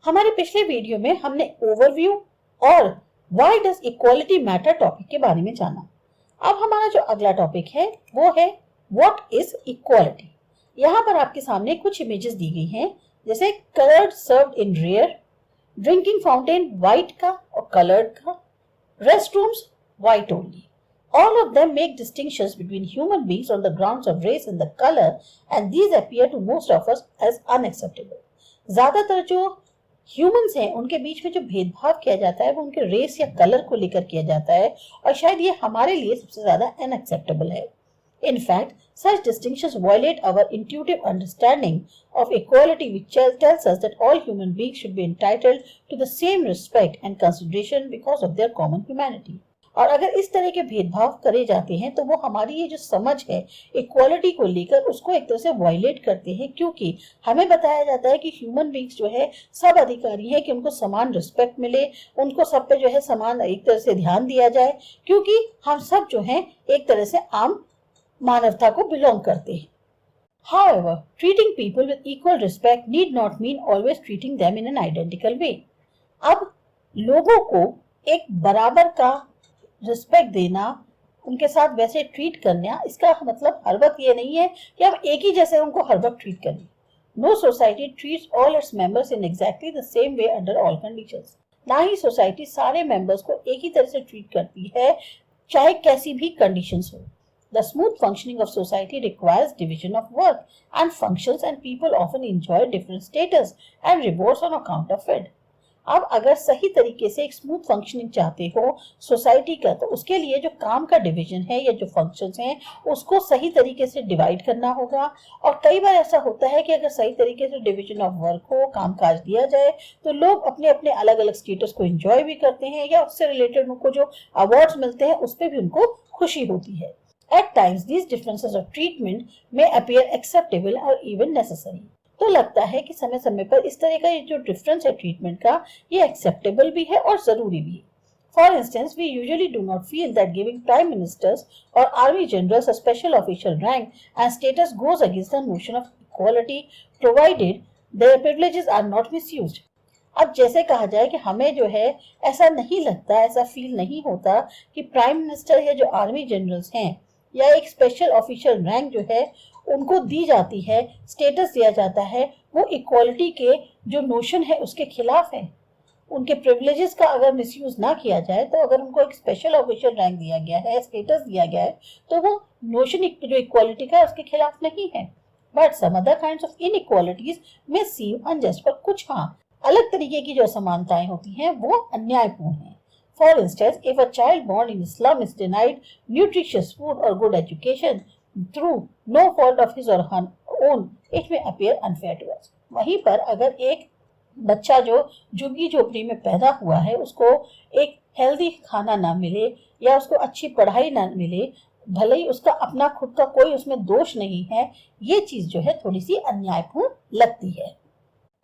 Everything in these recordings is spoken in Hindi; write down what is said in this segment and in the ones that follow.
हमारे पिछले वीडियो में हमने ओवरव्यू और why does equality matter topic के बारे में जाना। अब हमारा जो अगला टॉपिक है वो है व्हाट इज इक्वालिटी। यहाँ पर आपके सामने कुछ इमेजेस दी गई हैं, जैसे coloured served in rear, drinking fountain white का और कलर्ड का, restrooms white only. All of them make distinctions between human beings on the grounds of race and the color, and these appear to most of us as unacceptable. ज्यादातर जो ह्यूमंस हैं उनके बीच में जो भेदभाव किया जाता है वो उनके रेस या कलर को लेकर किया जाता है, और शायद ये हमारे लिए सबसे ज्यादा अनएक्सेप्टेबल है. In fact, such distinctions violate our intuitive understanding of equality, which tells us that all human beings should be entitled to the same respect and consideration because of their common humanity. और अगर इस तरह के भेदभाव करे जाते हैं तो वो हमारी ये जो समझ है इक्वालिटी को लेकर उसको एक तरह से वायलेट करते हैं, क्योंकि हमें बताया जाता है कि ह्यूमन बींग्स जो है सब अधिकारी हैं, कि उनको समान रिस्पेक्ट मिले, उनको सब पे जो है समान एक तरह से ध्यान दिया जाए, क्योंकि हम सब जो हैं एक तरह से आम मानवता को बिलोंग करते हैं. However, treating people with equal respect need not mean always treating them in an identical way. अब लोगों को एक बराबर का रिस्पेक्ट देना, उनके साथ वैसे ट्रीट करना, इसका मतलब हर वक्त ये नहीं है कि हम एक ही जैसे उनको हर वक्त ट्रीट करें. No society treats all its members in exactly the same way under all conditions. ना ही सोसाइटी सारे मेंबर्स को एक ही तरह से ट्रीट करती है, चाहे कैसी भी कंडीशंस हो. The smooth functioning of society requires division of work and functions, and people often enjoy different status and rewards on account of it. अब अगर सही तरीके से एक स्मूथ फंक्शनिंग चाहते हो सोसाइटी का, तो उसके लिए जो काम का डिवीजन है या जो फंक्शंस हैं उसको सही तरीके से डिवाइड करना होगा. और कई बार ऐसा होता है कि अगर सही तरीके से डिवीजन ऑफ वर्क हो, कामकाज दिया जाए, तो लोग अपने अपने अलग अलग स्टेटस को एंजॉय भी करते हैं, या उससे रिलेटेड उनको जो अवार्ड्स मिलते हैं उस पर भी उनको खुशी होती है. At times, these differences of treatment may appear acceptable or even necessary. तो लगता है कि समय समय पर इस तरह का ये जो डिफरेंस है ट्रीटमेंट का, ये एक्सेप्टेबल भी है और जरूरी भी है. For instance, we usually do not feel that giving prime ministers or army generals a special official rank and status goes against the notion of equality, provided their privileges are not misused. अब जैसे कहा जाए कि हमें जो है ऐसा नहीं लगता, ऐसा फील नहीं होता कि प्राइम मिनिस्टर या जो आर्मी जनरल्स हैं या एक स्पेशल ऑफिशियल रैंक जो है उनको दी जाती है, स्टेटस दिया जाता है, वो इक्वालिटी के जो नोशन है उसके खिलाफ है. उनके प्रिविलेजेस का अगर मिसयूज ना किया जाए, तो अगर उनको एक स्पेशल ऑफिशियल रैंक दिया गया है, स्टेटस दिया गया है, तो वो नोशन जो इक्वालिटी का है उसके खिलाफ नहीं है. But some other kinds of inequalities में सीम अनजस्ट, पर कुछ अलग तरीके की जो असमानताएं होती हैं वो अन्यायपूर्ण है. For instance, if a child born in a slum is denied nutritious food or good education through no fault of his or her own, it may appear unfair to us. वहीं पर अगर एक बच्चा जो झुग्गी झोपड़ी में पैदा हुआ है उसको एक हेल्दी खाना ना मिले या उसको अच्छी पढ़ाई ना मिले, भले ही उसका अपना खुद का कोई उसमें दोष नहीं है, ये चीज जो है थोड़ी सी अन्यायपूर्ण लगती है.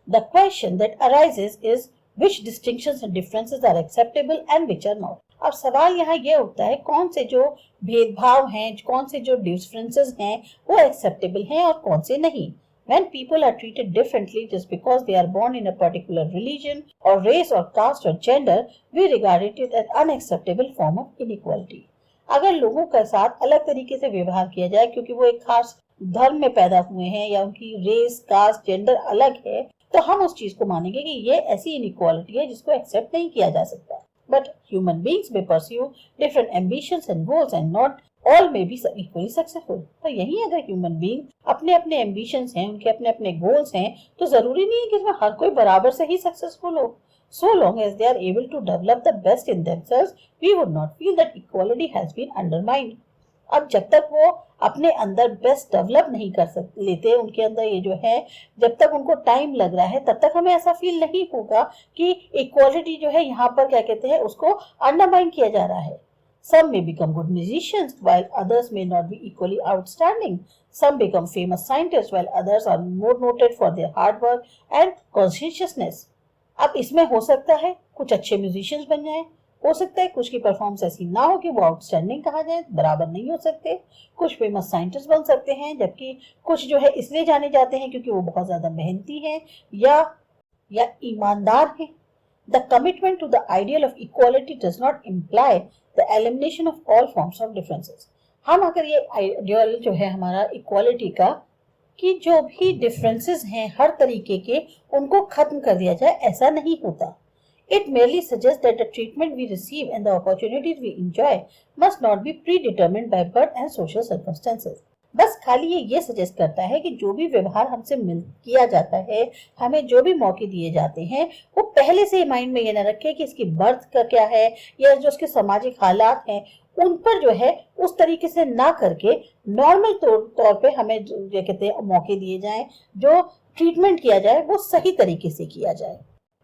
The question that arises is which distinctions and differences are acceptable and which are not. अब सवाल यहाँ ये उठता है कौन से जो भेदभाव हैं, कौन से जो डिफरेंसेस हैं वो एक्सेप्टेबल हैं और कौन से नहीं. When people are treated differently just because they are born in a particular religion or race or caste or gender, we regard it as unacceptable form of inequality. अगर लोगों के साथ अलग तरीके से व्यवहार किया जाए क्योंकि वो एक खास धर्म में पैदा हुए हैं या उनकी रेस, कास्ट, जेंडर अलग है, तो हम उस चीज को मानेंगे कि ये ऐसी इनइक्वालिटी है जिसको एक्सेप्ट नहीं किया जा सकता. But human beings may pursue different ambitions and goals and not all may be equally successful. तो यही अगर ह्यूमन बीइंग अपने अपने एम्बिशंस हैं, उनके अपने अपने गोल्स हैं, तो जरूरी नहीं है कि इसमें हर कोई बराबर से ही सक्सेसफुल हो. So long as they are able to develop the best in themselves, we would not feel that equality has been undermined. अब जब तक वो अपने अंदर बेस्ट डेवलप नहीं कर सकते लेते, उनके अंदर ये जो है जब तक उनको टाइम लग रहा है, तब तक हमें ऐसा फील नहीं होगा कि इक्वालिटी जो है यहाँ पर क्या कहते हैं उसको अंडरमाइन किया जा रहा है. Some may become good musicians while others may not be equally outstanding. Some become famous scientists while others are more noted for their hard work and conscientiousness. अब इसमें हो सकता है कुछ अच्छे म्यूजिशियंस बन जाएं, हो सकता है कुछ की परफॉर्मेंस ऐसी ना हो कि वो आउटस्टैंडिंग कहा जाए, बराबर नहीं हो सकते. कुछ फेमस साइंटिस्ट बन सकते हैं, जबकि कुछ जो है इसलिए जाने जाते हैं क्योंकि वो बहुत ज्यादा मेहनती हैं, या ईमानदार हैं। The commitment to the ideal of equality does not imply the elimination of all forms of differences. हम अगर ये आइडियल जो है हमारा इक्वालिटी का कि जो भी डिफरेंसेस हैं हर तरीके के उनको खत्म कर दिया जाए, ऐसा नहीं होता। It merely suggests that the treatment we receive and the opportunities we enjoy must not be predetermined by birth and social circumstances. बस खाली ये सजेस्ट करता है कि जो भी व्यवहार हमसे किया जाता है, हमें जो भी मौके दिए जाते हैं, वो पहले से माइंड में ये न रखे कि इसकी बर्थ का क्या है या जो उसके सामाजिक हालात हैं उन पर जो है उस तरीके से ना करके नॉर्मल तौर पे हमें जो कहते हैं मौके दिए जाएं, जो ट्रीटमेंट किया जाए वो सही तरीके से किया जाए।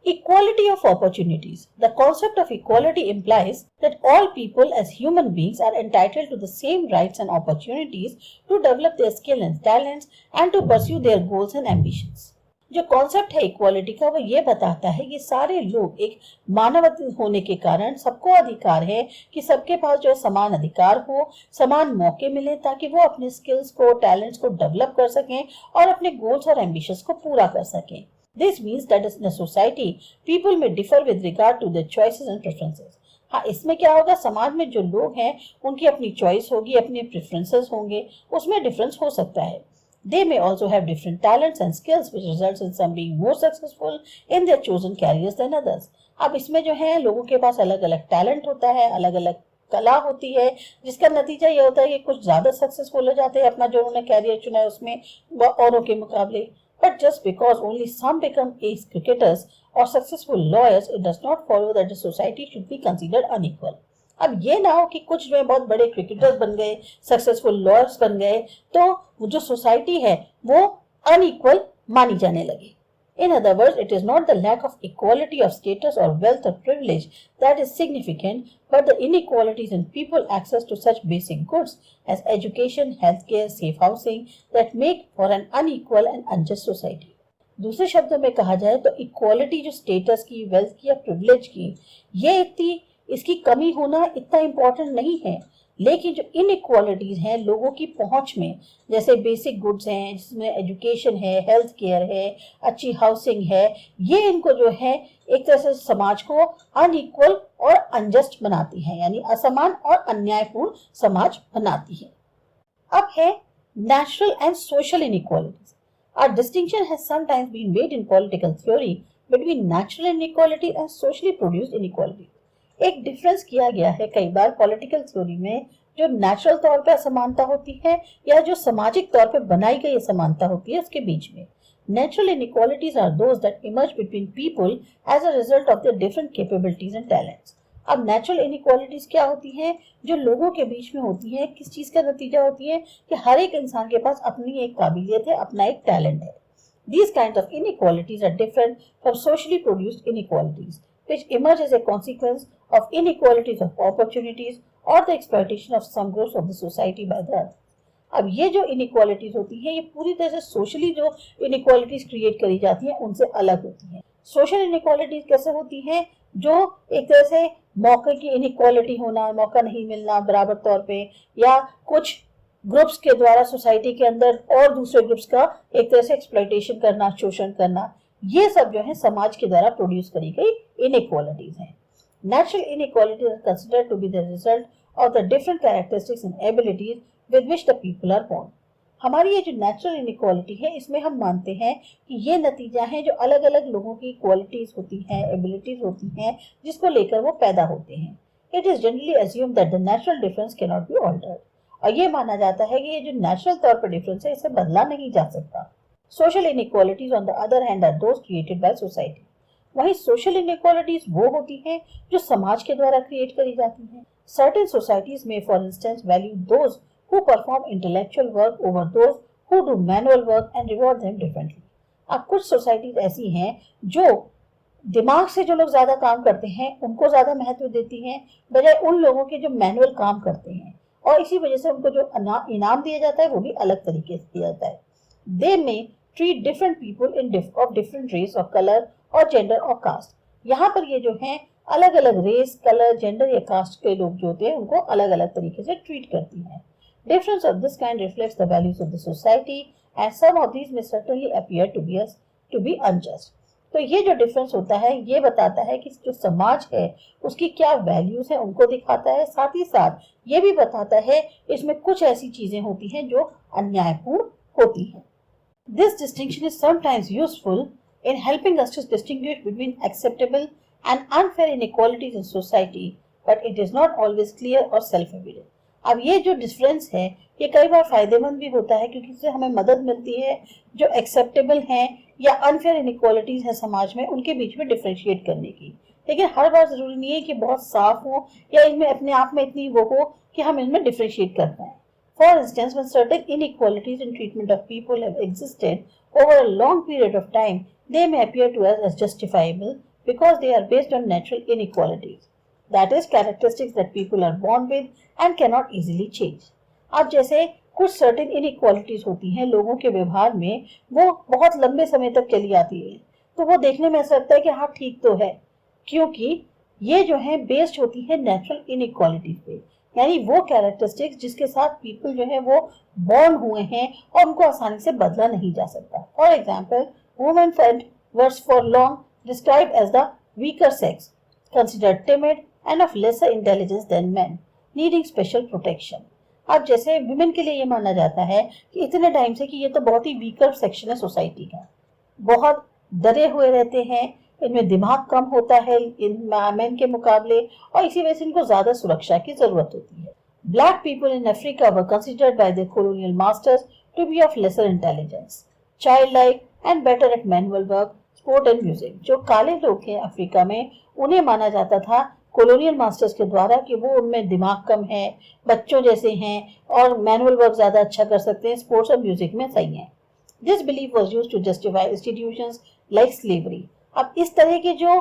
Equality of opportunities. The concept of equality implies that all people as human beings are entitled to the same rights and opportunities to develop their skill and talents and to pursue their goals and ambitions. जो कॉन्सेप्ट है इक्वालिटी का वो ये बताता है कि सारे लोग एक मानव होने के कारण सबको अधिकार है कि सबके पास जो समान अधिकार हो, समान मौके मिले ताकि वो अपने स्किल्स को, टैलेंट्स को डेवलप कर सकें और अपने गोल्स और एम्बिशंस को पूरा कर सकें। This means that in a society, people may differ with regard to their choices and preferences. हाँ, इसमें क्या होगा, समाज में जो लोग हैं उनकी अपनी चॉइस होगी, अपने प्रेफरेंसेस होंगे, उसमें डिफरेंस हो सकता है। They may also have different talents and skills which results in some being more successful in their chosen careers than others. अब इसमें जो है लोगों के पास अलग अलग टैलेंट होता है, अलग अलग कला होती है, जिसका नतीजा ये होता है कि कुछ ज्यादा सक्सेसफुल हो जाते हैं अपना जो उन्होंने कैरियर चुना है उसमें औरों के मुकाबले। But just because only some become ace cricketers or successful lawyers, it does not follow that the society should be considered unequal. अब ये ना हो कि कुछ जो है बहुत बड़े क्रिकेटर्स बन गए, सक्सेसफुल लॉयर्स बन गए, तो जो सोसाइटी है वो अनइक्वल मानी जाने लगी। In other words, it is not the lack of equality of status or wealth or privilege that is significant, but the inequalities in people access to such basic goods as education, healthcare, safe housing that make for an unequal and unjust society. दूसरे शब्दों में कहा जाए तो इक्वालिटी जो स्टेटस की, वेल्थ की या प्रिविलेज की, ये इसकी कमी होना इतना इम्पोर्टेंट नहीं है, लेकिन जो इनइक्वालिटीज हैं लोगों की पहुंच में, जैसे बेसिक गुड्स हैं जिसमें एजुकेशन है, हेल्थ केयर है, अच्छी हाउसिंग है, ये इनको जो है एक तरह से समाज को अनइक्वल और अनजस्ट बनाती है, यानी असमान और अन्यायपूर्ण समाज बनाती है। अब है natural and social inequalities. A distinction has sometimes been made in political theory between natural inequality and socially produced inequality. एक डिफरेंस किया गया है कई बार पॉलिटिकल थ्योरी में, जो नेचुरल तौर पे असमानता होती है या जो सामाजिक तौर पे बनाई गई असमानता होती है उसके बीच में। Natural inequalities are those that emerge between people as a result of their different capabilities and talents. अब नेचुरल इनइक्वालिटीज क्या होती हैं, जो लोगों के बीच में होती है, किस चीज का नतीजा होती है कि हर एक इंसान के पास अपनी एक काबिलियत है, अपना एक टैलेंट है। These kinds of inequalities are different from socially produced inequalities, which emerge as a consequence of inequalities of opportunities or the exploitation of some groups of the society by the others. अब ये जो inequalities होती हैं ये पूरी तरह से socially जो inequalities create करी जाती हैं उनसे अलग होती हैं। Social inequalities कैसे होती हैं, जो एक तरह से मौके की inequality होना, मौका नहीं मिलना बराबर तौर पे, या कुछ ग्रुप्स के द्वारा सोसाइटी के अंदर और दूसरे ग्रुप्स का एक तरह से एक्सप्लॉइटेशन करना, शोषण करना, ये सब जो है समाज के द्वारा प्रोड्यूस करी गई इनइक्वालिटीज हैं। Natural inequalities are considered to be the result of the different characteristics and abilities with which the people are born. हमारी ये जो नेचुरल इनइक्वालिटी है इसमें हम मानते हैं कि ये नतीजा है जो अलग अलग लोगों की क्वालिटीज होती हैं, एबिलिटीज होती हैं, जिसको लेकर वो पैदा होते हैं। It is generally assumed that the natural difference can not be altered, और ये माना जाता है कि ये जो नेचुरल तौर पर डिफरेंस है इसे बदला नहीं जा सकता। Social inequalities on the other hand are those created by society. वहीं सोशल इनइक्वालिटीज वो होती हैं जो समाज के द्वारा क्रिएट करी जाती हैं। सर्टेन सोसाइटीज में for instance value those who perform intellectual work over those who do manual work and reward them differently. अब कुछ सोसाइटीज ऐसी हैं जो दिमाग से जो लोग ज्यादा काम करते हैं उनको ज्यादा महत्व देती हैं बजाय उन लोगों के जो मैनुअल काम करते हैं, और इसी वजह से उनको जो इनाम दिया जाता है वो भी अलग तरीके से दिया जाता है। They may treat different people of different race or color or gender or caste. यहाँ पर ये जो हैं अलग अलग रेस, कलर, जेंडर या कास्ट के लोग जो होते हैं उनको अलग अलग तरीके से ट्रीट करती हैं। Difference of this kind reflects the values of the society and some of these may certainly appear to be unjust. तो ये जो डिफरेंस होता है ये बताता है कि जो समाज है उसकी क्या वैल्यूज है उनको दिखाता है, साथ ही साथ ये भी बताता है इसमें कुछ ऐसी चीजें होती हैं जो अन्यायपूर्ण होती हैं। This distinction is sometimes useful in helping us to distinguish between acceptable and unfair inequalities in society, but it is not always clear or self-evident. अब ये जो डिफरेंस है ये कई बार फायदेमंद भी होता है क्योंकि इससे हमें मदद मिलती है जो एक्सेप्टेबल हैं या अनफेयर इनइक्वालिटीज हैं समाज में उनके बीच में डिफरेंशिएट करने की। लेकिन हर बार जरूरी नहीं है कि बहुत साफ हो या इनमें अपने आप में इतनी वो हो कि हम इनमें डिफरेंशिएट कर पाए। For instance, when certain inequalities in treatment of people have existed over a long period of time, they may appear to us as justifiable because they are based on natural inequalities. That is, characteristics that people are born with and cannot easily change. अब जैसे कुछ certain inequalities होती हैं लोगों के व्यवहार में, वो बहुत लंबे समय तक चली आती है, तो वो देखने में ऐसा लगता है कि हाँ ठीक तो है, क्योंकि ये जो है बेस्ड होती है नेचुरल इनइक्वालिटी पे, यानी वो कैरेक्टरिस्टिक्स जिसके साथ पीपल जो है वो बॉर्न हुए हैं और उनको आसानी से बदला नहीं जा सकता। For example, women friend were for long describe as the weaker sex, considered timid and of lesser intelligence than men, needing special protection. अब जैसे वुमेन के लिए ये माना जाता है कि इतने टाइम से कि ये तो बहुत ही वीकर सेक्शन है सोसाइटी का, बहुत डरे हुए रहते हैं, इनमें दिमाग कम होता है इन मैन के मुकाबले और इसी वजह से इनको ज्यादा सुरक्षा की जरूरत होती है। Black people in Africa were considered by the colonial masters to be of lesser intelligence, child like and better at manual work, sport and music. जो काले लोग हैं अफ्रीका में उन्हें माना जाता था कॉलोनियल मास्टर्स के द्वारा कि वो उनमें दिमाग कम है, बच्चों जैसे हैं और मैनुअल वर्क ज्यादा अच्छा कर सकते हैं, स्पोर्ट्स और म्यूजिक में सही है। This belief was used to justify institutions like slavery. अब इस तरह की जो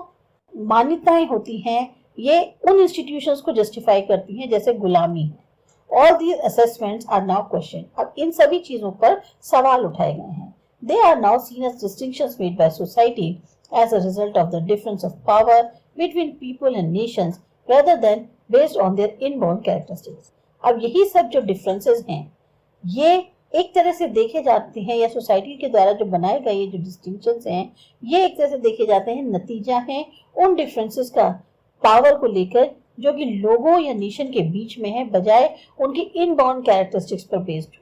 मान्यताएं होती हैं ये उन इंस्टीट्यूशंस को जस्टिफाई करती हैं जैसे गुलामी है। All these assessments are now question. अब इन सभी चीजों पर सवाल उठाए गए हैं। They are now seen as distinctions made by society as a result of the difference of power between people and nations rather than based on their inborn characteristics. अब यही सब जो डिफरेंसेस हैं ये एक तरह से देखे जाते हैं या सोसाइटी के द्वारा जो बनाए गए ये जो डिस्टिंक्शंस हैं ये एक तरह से देखे जाते हैं नतीजा है उन डिफरेंसेस का पावर को लेकर जो कि लोगों या नेशन के बीच में है बजाय उनकी इनबॉर्न कैरेक्टरिस्टिक्स पर बेस्ड।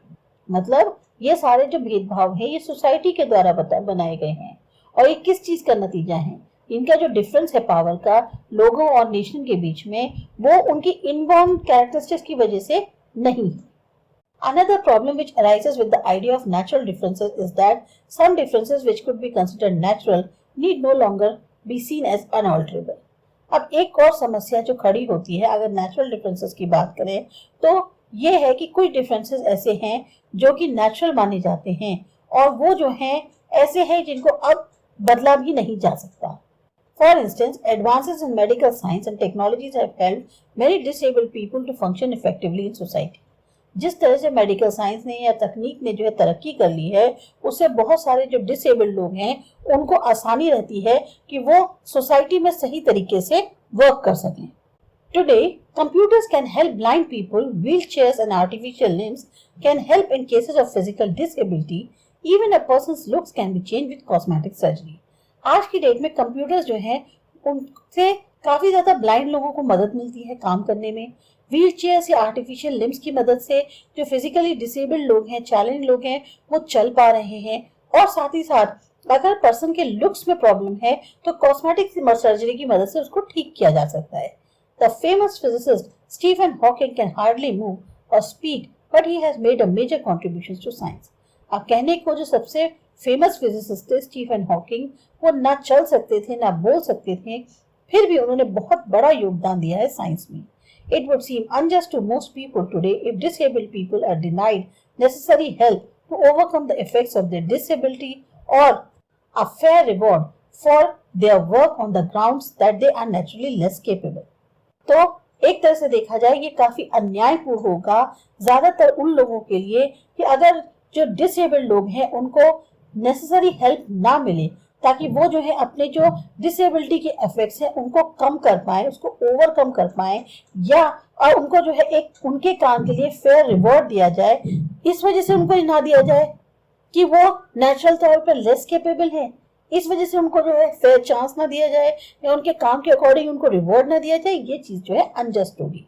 मतलब ये सारे जो भेदभाव हैं ये सोसाइटी के द्वारा बनाए गए हैं और ये किस चीज का नतीजा है, इनका जो डिफरेंस है पावर का लोगों और नेशन के बीच में वो उनकी इनबॉर्न कैरेक्टरिस्टिक्स की वजह से नहीं। Another problem which arises with the idea of natural differences is that some differences which could be considered natural need no longer be seen as unalterable. अब एक और समस्या जो खड़ी होती है अगर नेचुरल डिफरेंसेस की बात करें तो ये है कि कुछ डिफरेंसेस ऐसे हैं जो कि नेचुरल माने जाते हैं और वो जो हैं ऐसे हैं जिनको अब बदला भी नहीं जा सकता। For instance, advances in medical science and technologies have helped many disabled people to function effectively in society. जिस तरह से मेडिकल साइंस ने या तकनीक ने जो है तरक्की कर ली है उससे बहुत सारे जो डिसेबल्ड लोग हैं उनको आसानी रहती है कि वो सोसाइटी में सही तरीके से वर्क कर सकें। Today computers can help blind people, wheelchairs and artificial limbs can help in cases of physical disability, even a persons looks can be changed with cosmetic surgery. आज की डेट में कंप्यूटर्स जो हैं उनसे काफी ज्यादा ब्लाइंड लोगों को मदद मिलती है काम करने में। व्हील चेयर्स या आर्टिफिशियल लिम्स की मदद से जो फिजिकली डिसेबल्ड लोग हैं, चैलेंज लोग हैं, वो चल पा रहे हैं और साथ ही साथ अगर पर्सन के लुक्स में प्रॉब्लम है तो कॉस्मेटिक सर्जरी की मदद से उसको ठीक किया जा सकता है। The famous physicist Stephen Hawking can hardly move और speak but he has made a major contributions to science. अब कहने को जो सबसे फेमस फिजिसिस्ट थे स्टीफन हॉकिंग, वो ना चल सकते थे ना बोल सकते थे, फिर भी उन्होंने बहुत बड़ा योगदान दिया है साइंस में। It would seem unjust to most people today if disabled people are denied necessary help to overcome the effects of their disability or a fair reward for their work on the grounds that they are naturally less capable. तो एक तरह से देखा जाए ये काफी अन्यायपूर्ण होगा ज्यादातर उन लोगों के लिए कि अगर जो डिसेबल्ड लोग हैं उनको नेसेसरी हेल्प ना मिले ताकि वो जो है अपने जो डिसेबिलिटी के इफेक्ट्स हैं उनको कम कर पाए, उसको ओवरकम कर पाए या और उनको जो है एक उनके काम के लिए फेयर रिवॉर्ड दिया जाए। इस वजह से उनको ना दिया जाए कि वो नेचुरल तौर पर लेस कैपेबल है इस वजह से उनको जो है फेयर चांस ना दिया जाए या उनके काम के अकॉर्डिंग उनको रिवॉर्ड ना दिया जाए, ये चीज जो है अनजस्ट होगी।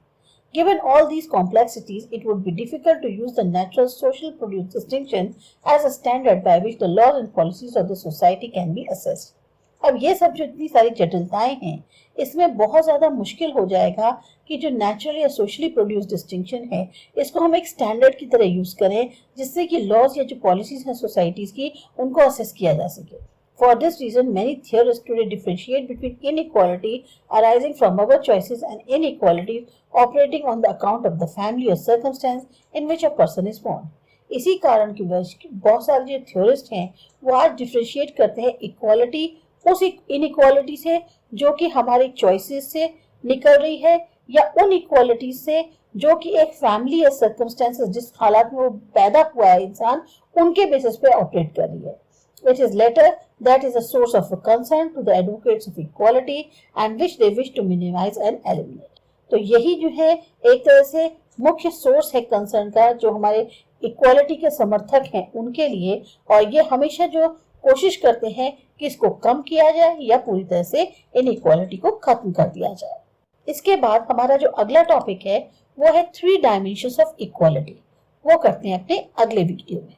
Given all these complexities, it would be difficult to use the natural social produce distinction as a standard by which the laws and policies of the society can be assessed. अब ये सब जो इतनी सारी जटिलताएं हैं, इसमें बहुत ज़्यादा मुश्किल हो जाएगा कि जो नेचुरली या सोशली प्रोड्यूस डिस्टिंक्शन है, इसको हम एक स्टैंडर्ड की तरह यूज़ करें, जिससे कि लॉज या जो पॉलिसीज हैं सोसाइटीज़ की, उनको असेस किया जा सके। For this reason, many theorists today differentiate between inequality arising from our choices and inequality operating on the account of the family or circumstance in which a person is born. इसी कारण की वजह से बहुत सारे जो थ्योरिस्ट हैं वो आज डिफ्रेंशिएट करते हैं इक्वालिटी उस इनइक्वालिटी से जो कि हमारी चॉइसेस से निकल रही है, या उन इक्वालिटी से जो कि एक फैमिली या सर्कमस्टेंसेस जिस हालात में वो पैदा हुआ है इंसान, उनके बेसिस पे ऑपरेट कर रही है। It is latter that is a source of concern to the advocates of equality and which they wish to minimize and eliminate. तो यही जो है एक तरह से मुख्य सोर्स है कंसर्न का, जो हमारे इक्वालिटी के समर्थक हैं उनके लिए, और ये हमेशा जो कोशिश करते हैं कि इसको कम किया जाए या पूरी तरह से इनइक्वालिटी को खत्म कर दिया जाए। इसके बाद हमारा जो अगला टॉपिक है वो है 3 डायमेंशंस ऑफ इक्वालिटी। वो करते हैं अपने अगले वीडियो में।